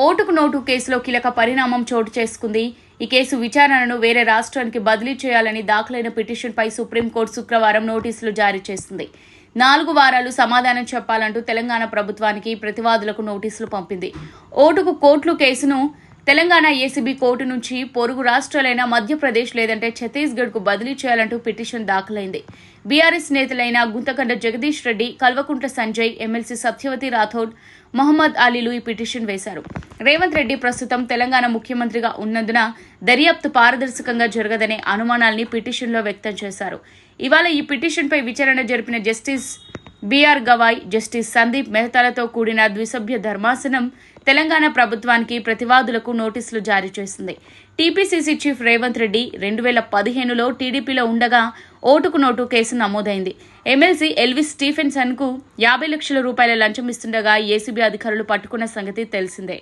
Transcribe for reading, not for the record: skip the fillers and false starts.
ఓటుకు నోటు కేసులో కీలక పరిణామం చోటు చేసుకుంది. ఈ కేసు విచారణను వేరే రాష్ట్రానికి బదిలీ చేయాలని దాఖలైన పిటిషన్పై సుప్రీంకోర్టు శుక్రవారం నోటీసులు జారీ చేసింది. 4 వారాలు సమాధానం చెప్పాలంటూ తెలంగాణ ప్రభుత్వానికి ప్రతివాదులకు నోటీసులు పంపింది. ఓటుకు కోర్టు కేసును తెలంగాణ ఏసీబీ కోర్టు నుంచి పొరుగు రాష్ట్రాలైన మధ్యప్రదేశ్ లేదంటే ఛత్తీస్గఢ్కు బదిలీ చేయాలంటూ పిటిషన్ దాఖలైంది. బీఆర్ఎస్ నేతలైన గుంతకండ జగదీష్ రెడ్డి, కల్వకుంట్ల సంజయ్, ఎమ్మెల్సీ సత్యవతి రాథోడ్, మహమ్మద్ అలీలు ఈ పిటిషన్ వేశారు. రేవంత్ రెడ్డి ప్రస్తుతం తెలంగాణ ముఖ్యమంత్రిగా ఉన్నందున దర్యాప్తు పారదర్శకంగా జరగదనే అనుమానాల్ని పిటిషన్లో వ్యక్తం చేశారు. ఇవాళ ఈ పిటిషన్పై విచారణ జరిపిన justice BR Gavai, justice Sandeep మెహతాలతో కూడిన ద్విసభ్య ధర్మాసనం తెలంగాణ ప్రభుత్వానికి ప్రతివాదులకు నోటీసులు జారీ చేసింది. టీపీసీసీ చీఫ్ రేవంత్ రెడ్డి 2015లో టీడీపీలో ఉండగా ఓటుకు నోటు కేసు నమోదైంది. ఎమ్మెల్సీ ఎల్విస్ స్టీఫెన్సన్కు 50 లక్షల రూపాయల లంచం ఇస్తుండగా ఏసీబీ అధికారులు పట్టుకున్న సంగతి తెలిసిందే.